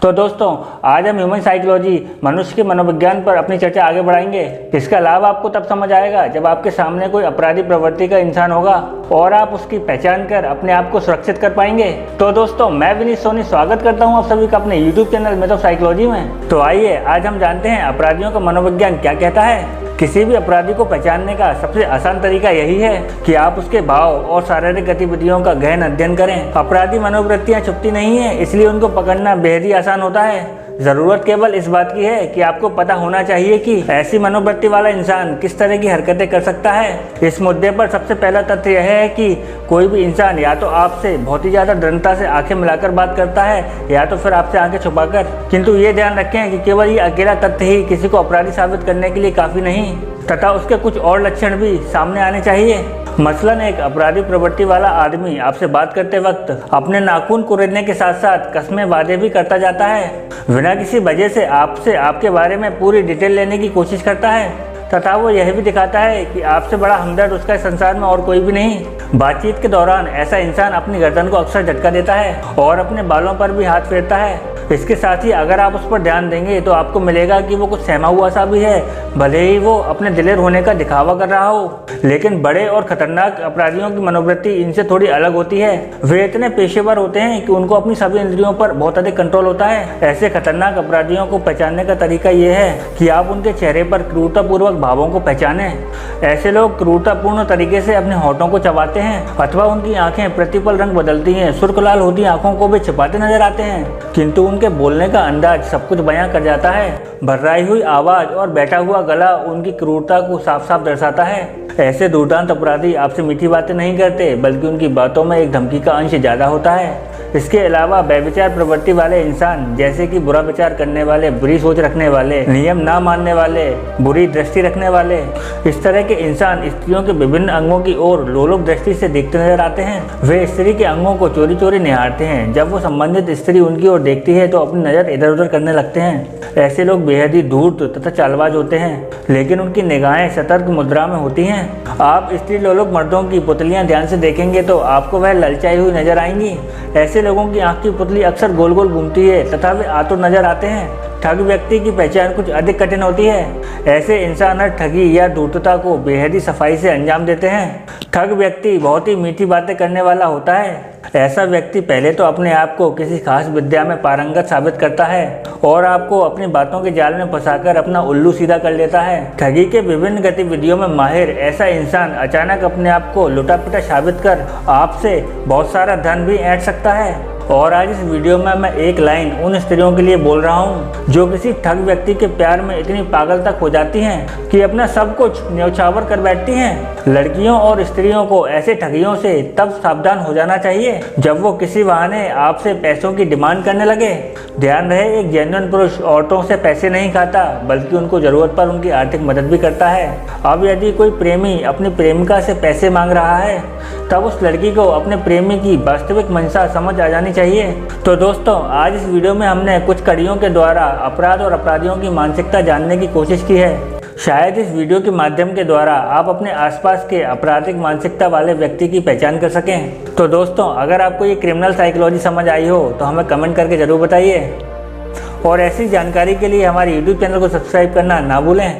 तो दोस्तों आज हम ह्यूमन साइकोलॉजी मनुष्य के मनोविज्ञान पर अपनी चर्चा आगे बढ़ाएंगे। इसका लाभ आपको तब समझ आएगा जब आपके सामने कोई अपराधी प्रवृत्ति का इंसान होगा और आप उसकी पहचान कर अपने आप को सुरक्षित कर पाएंगे। तो दोस्तों मैं विनीत सोनी स्वागत करता हूं आप सभी का अपने YouTube channel method of psychology में। तो आइए आज हम जानते हैं अपराधियों का मनोविज्ञान क्या कहता है। किसी भी अपराधी को पहचानने का सबसे आसान तरीका यही है कि आप उसके भाव और शारीरिक गतिविधियों का गहन अध्ययन करें। अपराधी मनोवृत्तियां छुपती नहीं है, इसलिए उनको पकड़ना बेहद ही आसान होता है। जरूरत केवल इस बात की है कि आपको पता होना चाहिए कि ऐसी मनोवृत्ति वाला इंसान किस तरह की हरकतें कर सकता है। इस मुद्दे पर सबसे पहला तथ्य यह है कि कोई भी इंसान या तो आपसे बहुत ही ज्यादा दृढ़ता से आंखें मिलाकर बात करता है या तो फिर आपसे आंखें छुपाकर। किंतु ये ध्यान रखें कि केवल ये अकेला तथ्य ही किसी को अपराधी साबित करने के लिए काफी नहीं, तथा उसके कुछ और लक्षण भी सामने आने चाहिए। मसलन एक अपराधी प्रवृत्ति वाला आदमी आपसे बात करते वक्त अपने नाखून कुरेदने के साथ साथ कस्में वादे भी करता जाता है। बिना किसी वजह से आपसे आपके बारे में पूरी डिटेल लेने की कोशिश करता है तथा वो यह भी दिखाता है कि आपसे बड़ा हमदर्द उसका संसार में और कोई भी नहीं। बातचीत के दौरान ऐसा इंसान अपनी गर्दन को अक्सर झटका देता है और अपने बालों पर भी हाथ फेरता है। इसके साथ ही अगर आप उस पर ध्यान देंगे तो आपको मिलेगा कि वो कुछ सहमा हुआ सा भी है, भले ही वो अपने दिलेर होने का दिखावा कर रहा हो। लेकिन बड़े और खतरनाक अपराधियों की मनोवृत्ति इनसे थोड़ी अलग होती है। वे इतने पेशेवर होते हैं कि उनको अपनी सभी इंद्रियों पर बहुत अधिक कंट्रोल होता है। ऐसे खतरनाक अपराधियों को पहचानने का तरीका ये है कि आप उनके चेहरे पर क्रूरतापूर्वक भावों को पहचाने। ऐसे लोग क्रूरतापूर्ण तरीके से अपने होठों को चबाते हैं अथवा उनकी आंखें प्रतिपल रंग बदलती हैं, सुर्ख लाल होती आंखों को भी छिपाते नजर आते हैं। किंतु उनके बोलने का अंदाज सब कुछ बयां कर जाता है। भर्राई हुई आवाज और बैठा हुआ गला उनकी क्रूरता को साफ साफ दर्शाता है। ऐसे दुर्दांत अपराधी आपसे मीठी बातें नहीं करते, बल्कि उनकी बातों में एक धमकी का अंश ज्यादा होता है। इसके अलावा व्यभिचार प्रवृत्ति वाले इंसान, जैसे कि बुरा विचार करने वाले, बुरी सोच रखने वाले, नियम ना मानने वाले, बुरी दृष्टि रखने वाले, इस तरह के इंसान स्त्रियों के विभिन्न अंगों की ओर लोलुप दृष्टि से देखते नजर आते हैं। वे स्त्री के अंगों को चोरी चोरी निहारते हैं। जब वो संबंधित स्त्री उनकी ओर देखती है तो अपनी नजर इधर उधर करने लगते हैं। ऐसे लोग बेहद ही धूर्त तथा चालबाज होते हैं, लेकिन उनकी निगाहें सतर्क मुद्रा में होती हैं। आप स्त्री लोलुप मर्दों की पुतलियां ध्यान से देखेंगे तो आपको वह ललचाई हुई नजर आएंगी। ऐसे लोगों की आंख की पुतली अक्सर गोल गोल घूमती है तथा वे आतुर नजर आते हैं। ठग व्यक्ति की पहचान कुछ अधिक कठिन होती है। ऐसे इंसान हर ठगी या धूर्तता को बेहद ही सफाई से अंजाम देते हैं। ठग व्यक्ति बहुत ही मीठी बातें करने वाला होता है। ऐसा व्यक्ति पहले तो अपने आप को किसी खास विद्या में पारंगत साबित करता है और आपको अपनी बातों के जाल में फंसाकर अपना उल्लू सीधा कर लेता है। ठगी के विभिन्न गतिविधियों में माहिर ऐसा इंसान अचानक अपने आप को लुटा पिटा साबित कर आपसे बहुत सारा धन भी ऐंठ सकता है। और आज इस वीडियो में मैं एक लाइन उन स्त्रियों के लिए बोल रहा हूँ जो किसी ठग व्यक्ति के प्यार में इतनी पागल तक हो जाती हैं कि अपना सब कुछ न्यौछावर कर बैठती हैं। लड़कियों और स्त्रियों को ऐसे ठगियों से तब सावधान हो जाना चाहिए जब वो किसी बहाने आपसे पैसों की डिमांड करने लगे। ध्यान रहे, एक जेन्युइन पुरुष औरतों से पैसे नहीं खाता, बल्कि उनको जरूरत पर उनकी आर्थिक मदद भी करता है। अब यदि कोई प्रेमी अपनी प्रेमिका से पैसे मांग रहा है तब उस लड़की को अपने प्रेमी की वास्तविक मंशा समझ आ जानी चाहिए। तो दोस्तों आज इस वीडियो में हमने कुछ कड़ियों के द्वारा अपराध और अपराधियों की मानसिकता जानने की कोशिश की है। शायद इस वीडियो के माध्यम के द्वारा आप अपने आसपास के आपराधिक मानसिकता वाले व्यक्ति की पहचान कर सकें। तो दोस्तों अगर आपको ये क्रिमिनल साइकोलॉजी समझ आई हो तो हमें कमेंट करके जरूर बताइए और ऐसी जानकारी के लिए हमारे YouTube चैनल को सब्सक्राइब करना ना भूलें।